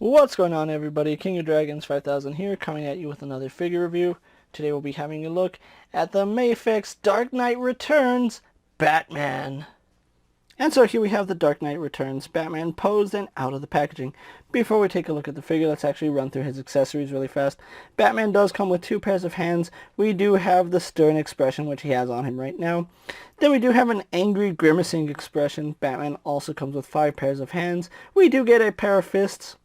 What's going on, everybody? King of Dragons 5000 here, coming at you with another figure review. Today we'll be having a look at the Mafex Dark Knight Returns Batman. And so here we have the Dark Knight Returns Batman posed and out of the packaging. Before we take a look at the figure, let's actually run through his accessories really fast. Batman does come with 2 pairs of hands. We do have the stern expression, which he has on him right now. Then we do have an angry, grimacing expression. Batman also comes with 5 pairs of hands. We do get a pair of fists.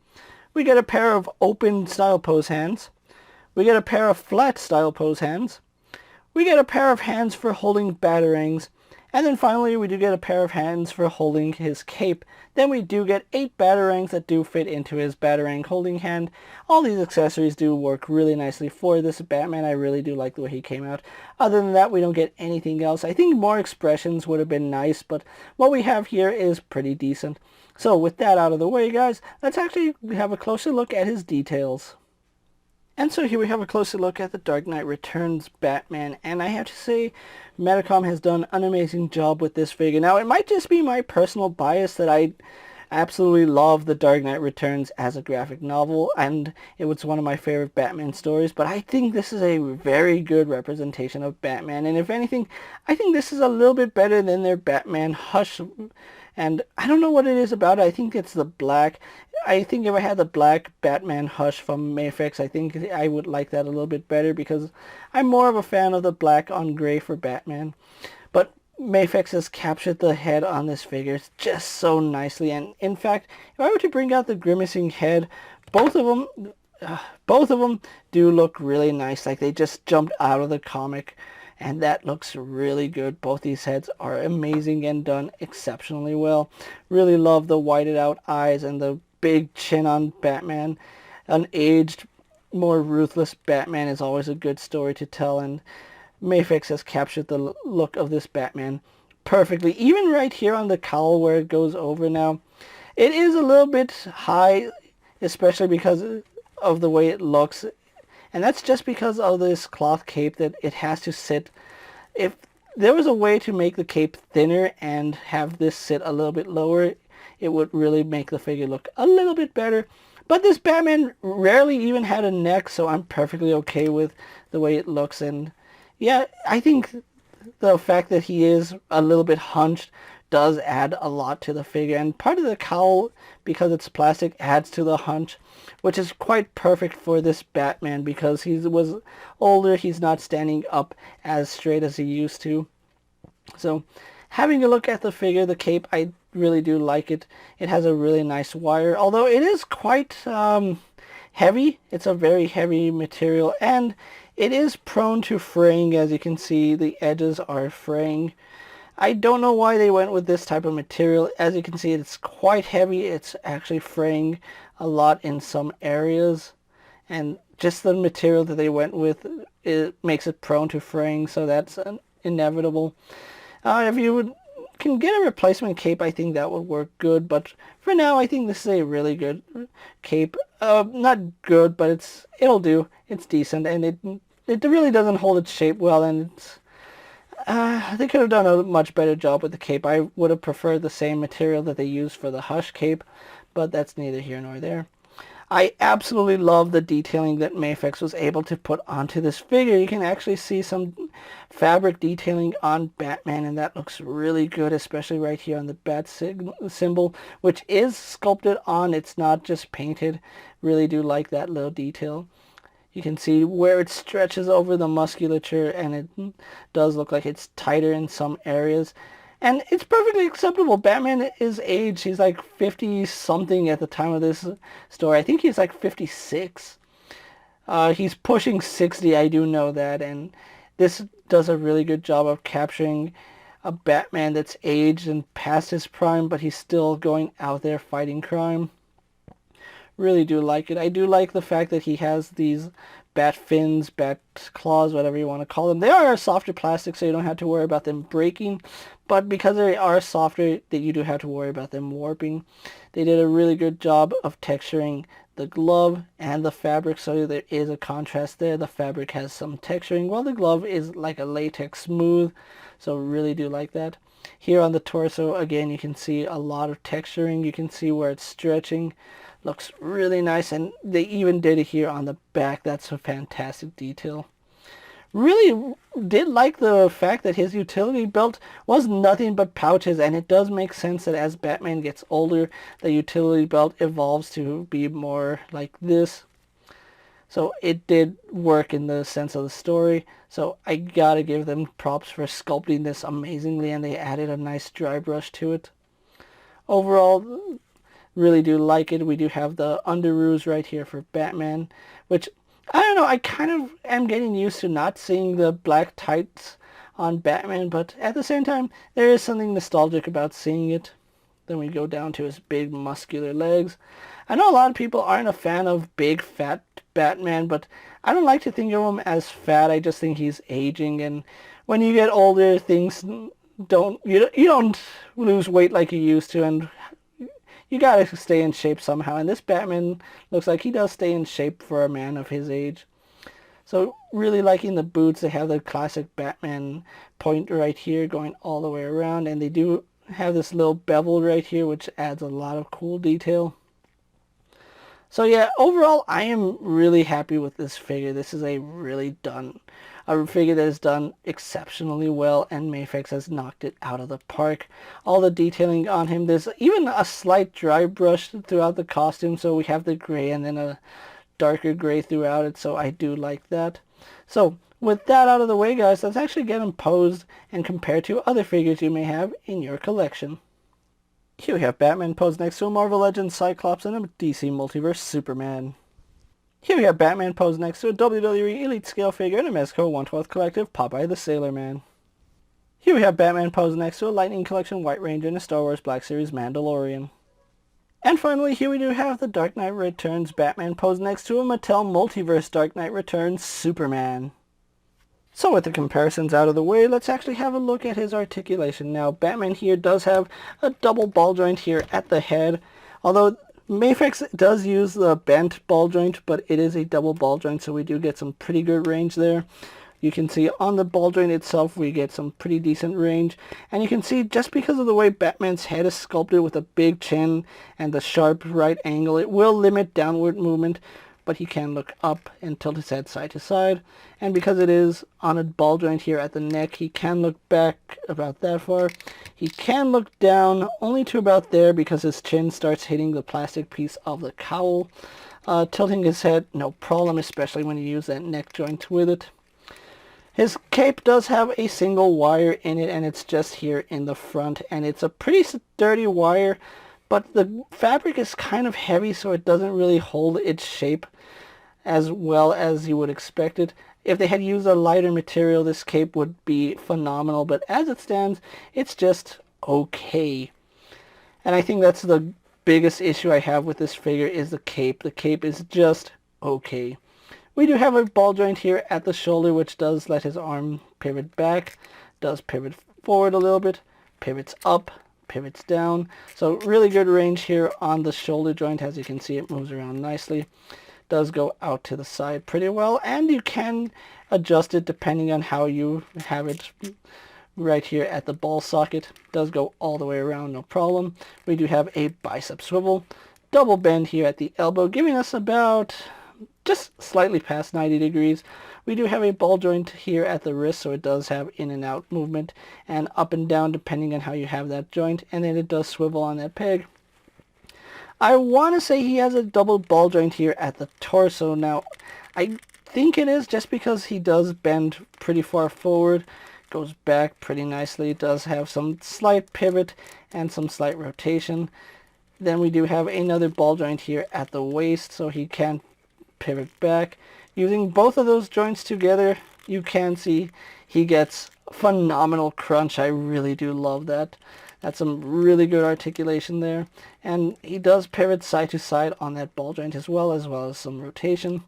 We get a pair of open style pose hands. We get a pair of flat style pose hands. We get a pair of hands for holding batarangs. And then finally we do get a pair of hands for holding his cape. Then we do get 8 batarangs that do fit into his batarang holding hand. All these accessories do work really nicely for this Batman. I really do like the way he came out. Other than that, we don't get anything else. I think more expressions would have been nice, but what we have here is pretty decent. So with that out of the way, guys, let's actually have a closer look at his details. And so here we have a closer look at the Dark Knight Returns Batman, and I have to say, Metacom has done an amazing job with this figure. Now, it might just be my personal bias that I absolutely love the Dark Knight Returns as a graphic novel, and it was one of my favorite Batman stories, but I think this is a very good representation of Batman, and if anything, I think this is a little bit better than their Batman Hush. And I don't know what it is about it. I think it's the black. I think if I had the black Batman Hush from Mafex, I think I would like that a little bit better because I'm more of a fan of the black on gray for Batman. But Mafex has captured the head on this figure just so nicely. And in fact, if I were to bring out the grimacing head, both of them do look really nice. Like they just jumped out of the comic. And that looks really good. Both these heads are amazing and done exceptionally well. Really love the whited out eyes and the big chin on Batman. An aged, more ruthless Batman is always a good story to tell, and Mafex has captured the look of this Batman perfectly. Even right here on the cowl where it goes over now, it is a little bit high, especially because of the way it looks. And that's just because of this cloth cape that it has to sit. If there was a way to make the cape thinner and have this sit a little bit lower, it would really make the figure look a little bit better. But this Batman rarely even had a neck, so I'm perfectly okay with the way it looks. And yeah, I think the fact that he is a little bit hunched does add a lot to the figure, and part of the cowl, because it's plastic, adds to the hunch, which is quite perfect for this Batman because he was older. He's not standing up as straight as he used to. So having a look at the figure, the cape, I really do like it. It has a really nice wire, although it is quite heavy. It's a very heavy material, and it is prone to fraying. As you can see, the edges are fraying. I don't know why they went with this type of material. As you can see, it's quite heavy. It's actually fraying a lot in some areas. And just the material that they went with, it makes it prone to fraying, so that's inevitable. If you can get a replacement cape, I think that would work good. But for now, I think this is a really good cape. Not good, but it'll do. It's decent, and it really doesn't hold its shape well, and it's... they could have done a much better job with the cape. I would have preferred the same material that they used for the Hush cape, but that's neither here nor there. I absolutely love the detailing that Mafex was able to put onto this figure. You can actually see some fabric detailing on Batman, and that looks really good, especially right here on the bat symbol, which is sculpted on. It's not just painted. Really do like that little detail. You can see where it stretches over the musculature, and it does look like it's tighter in some areas. And it's perfectly acceptable. Batman is aged. He's like 50-something at the time of this story. I think he's like 56. He's pushing 60, I do know that. And this does a really good job of capturing a Batman that's aged and past his prime, but he's still going out there fighting crime. Really do like it. I do like the fact that he has these bat fins, bat claws, whatever you want to call them. They are softer plastic, so you don't have to worry about them breaking, but because they are softer, that you do have to worry about them warping. They did a really good job of texturing the glove and the fabric, so there is a contrast there. The fabric has some texturing, while the glove is like a latex smooth, so really do like that. Here on the torso, again, you can see a lot of texturing. You can see where it's stretching. Looks really nice, and they even did it here on the back. That's a fantastic detail. Really did like the fact that his utility belt was nothing but pouches, and it does make sense that as Batman gets older, the utility belt evolves to be more like this. So it did work in the sense of the story. So I gotta give them props for sculpting this amazingly, and they added a nice dry brush to it. Overall, really do like it. We do have the underoos right here for Batman, which, I don't know, I kind of am getting used to not seeing the black tights on Batman, but at the same time, there is something nostalgic about seeing it. Then we go down to his big muscular legs. I know a lot of people aren't a fan of big fat Batman, but I don't like to think of him as fat. I just think he's aging, and when you get older, things you don't lose weight like you used to, and you gotta stay in shape somehow. And this Batman looks like he does stay in shape for a man of his age. So really liking the boots. They have the classic Batman point right here going all the way around, and they do have this little bevel right here, which adds a lot of cool detail. So yeah, overall, I am really happy with this figure. This is a figure that is done exceptionally well, and Mafex has knocked it out of the park. All the detailing on him, there's even a slight dry brush throughout the costume, so we have the gray and then a darker gray throughout it, so I do like that. So with that out of the way, guys, let's actually get them posed and compare to other figures you may have in your collection. Here we have Batman posed next to a Marvel Legends Cyclops and a DC Multiverse Superman. Here we have Batman posed next to a WWE Elite Scale figure and a Mezco 1/12 Collective Popeye the Sailor Man. Here we have Batman posed next to a Lightning Collection White Ranger and a Star Wars Black Series Mandalorian. And finally, here we do have the Dark Knight Returns Batman posed next to a Mattel Multiverse Dark Knight Returns Superman. So with the comparisons out of the way, let's actually have a look at his articulation. Now, Batman here does have a double ball joint here at the head, although Mafex does use the bent ball joint, but it is a double ball joint, so we do get some pretty good range there. You can see on the ball joint itself, we get some pretty decent range. And you can see just because of the way Batman's head is sculpted with a big chin and the sharp right angle, it will limit downward movement, but he can look up and tilt his head side to side. And because it is on a ball joint here at the neck, he can look back about that far. He can look down only to about there because his chin starts hitting the plastic piece of the cowl. Tilting his head, no problem, especially when you use that neck joint with it. His cape does have a single wire in it, and it's just here in the front, and it's a pretty sturdy wire, but the fabric is kind of heavy, so it doesn't really hold its shape as well as you would expect it. If they had used a lighter material, this cape would be phenomenal, but as it stands, it's just okay. And I think that's the biggest issue I have with this figure is the cape. The cape is just okay. We do have a ball joint here at the shoulder, which does let his arm pivot back, does pivot forward a little bit, pivots up, pivots down. So really good range here on the shoulder joint. As you can see, it moves around nicely. Does go out to the side pretty well, and you can adjust it depending on how you have it right here at the ball socket. Does go all the way around, no problem. We do have a bicep swivel, double bend here at the elbow, giving us about just slightly past 90 degrees. We do have a ball joint here at the wrist, so it does have in and out movement and up and down depending on how you have that joint, and then it does swivel on that peg. I want to say he has a double ball joint here at the torso. Now, I think it is just because he does bend pretty far forward, goes back pretty nicely, does have some slight pivot and some slight rotation. Then we do have another ball joint here at the waist, so he can pivot back. Using both of those joints together, you can see he gets phenomenal crunch. I really do love that. That's some really good articulation there. And he does pivot side to side on that ball joint as well as some rotation.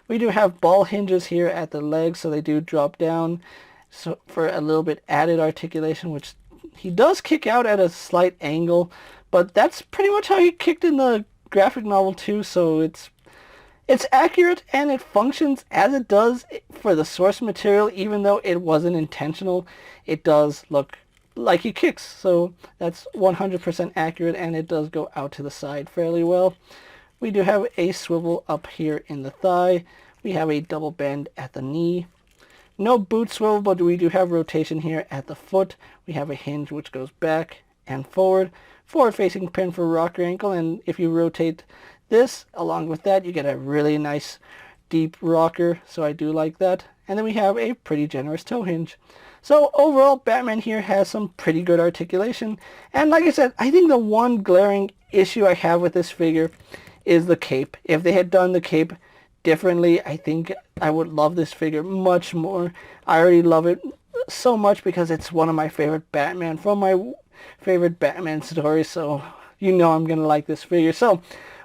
We do have ball hinges here at the legs, so they do drop down so for a little bit added articulation, which he does kick out at a slight angle, but that's pretty much how he kicked in the graphic novel too, so it's accurate and it functions as it does for the source material. Even though it wasn't intentional, it does look like he kicks. So that's 100% accurate, and it does go out to the side fairly well. We do have a swivel up here in the thigh. We have a double bend at the knee. No boot swivel, but we do have rotation here at the foot. We have a hinge which goes back and forward. Forward facing pin for rocker ankle, and if you rotate this along with that, you get a really nice deep rocker, so I do like that. And then we have a pretty generous toe hinge. So overall, Batman here has some pretty good articulation. And like I said, I think the one glaring issue I have with this figure is the cape. If they had done the cape differently, I think I would love this figure much more. I already love it so much because it's one of my favorite Batman from my favorite Batman stories, so you know I'm gonna like this figure. So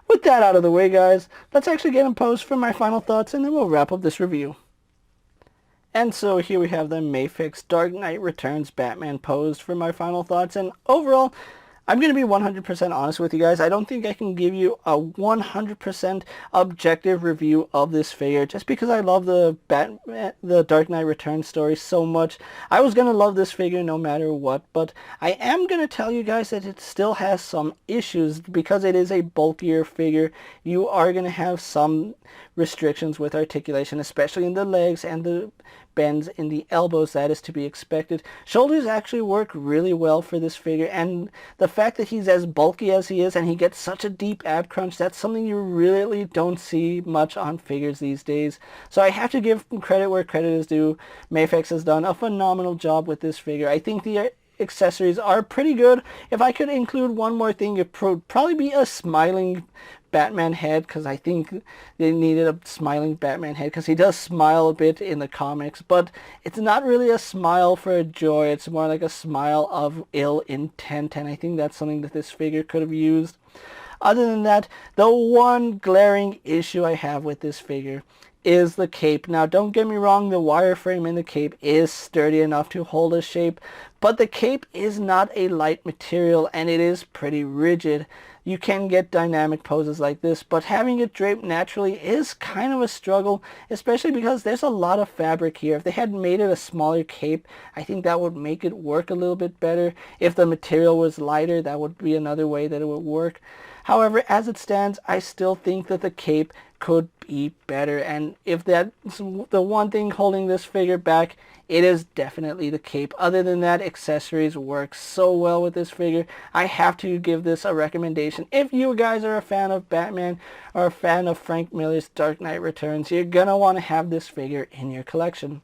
with that out of the way, guys, let's actually get in pose for my final thoughts, and then we'll wrap up this review. And so here we have the Mafex Dark Knight Returns Batman posed for my final thoughts. And overall, I'm going to be 100% honest with you guys. I don't think I can give you a 100% objective review of this figure just because I love the Dark Knight Returns story so much. I was going to love this figure no matter what, but I am going to tell you guys that it still has some issues because it is a bulkier figure. You are going to have some restrictions with articulation, especially in the legs and the bends in the elbows. That is to be expected. Shoulders actually work really well for this figure, and the fact that he's as bulky as he is and he gets such a deep ab crunch, that's something you really don't see much on figures these days. So I have to give credit where credit is due. Mafex has done a phenomenal job with this figure. I think the accessories are pretty good. If I could include one more thing, it would probably be a smiling Batman head, because I think they needed a smiling Batman head because he does smile a bit in the comics, but it's not really a smile for joy. It's more like a smile of ill intent, and I think that's something that this figure could have used. Other than that, the one glaring issue I have with this figure is the cape. Now, don't get me wrong, the wireframe in the cape is sturdy enough to hold a shape, but the cape is not a light material and it is pretty rigid. You can get dynamic poses like this, but having it draped naturally is kind of a struggle, especially because there's a lot of fabric here. If they had made it a smaller cape, I think that would make it work a little bit better. If the material was lighter, that would be another way that it would work. However, as it stands, I still think that the cape could be better, and if that's the one thing holding this figure back, it is definitely the cape. Other than that, accessories work so well with this figure. I have to give this a recommendation. If you guys are a fan of Batman or a fan of Frank Miller's Dark Knight Returns, you're gonna want to have this figure in your collection.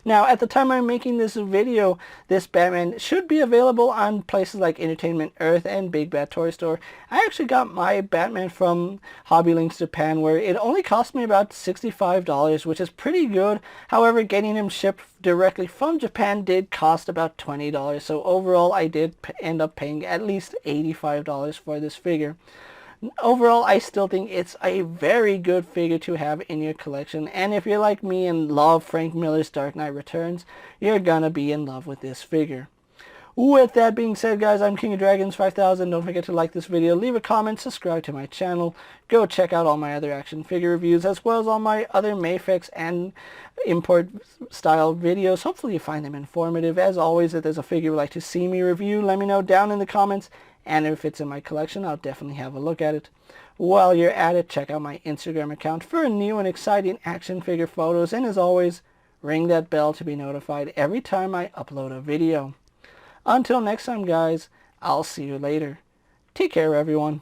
Now, at the time I'm making this video, this Batman should be available on places like Entertainment Earth and Big Bad Toy Store. I actually got my Batman from Hobby Links Japan, where it only cost me about $65, which is pretty good. However, getting him shipped directly from Japan did cost about $20. So overall, I did end up paying at least $85 for this figure. Overall, I still think it's a very good figure to have in your collection, and if you're like me and love Frank Miller's Dark Knight Returns, you're gonna be in love with this figure. With that being said, guys, I'm KingofDragons 5000. Don't forget to like this video, leave a comment, subscribe to my channel, go check out all my other action figure reviews, as well as all my other Mafex and import style videos. Hopefully you find them informative. As always, if there's a figure you'd like to see me review, let me know down in the comments. And if it's in my collection, I'll definitely have a look at it. While you're at it, check out my Instagram account for new and exciting action figure photos. And as always, ring that bell to be notified every time I upload a video. Until next time, guys, I'll see you later. Take care, everyone.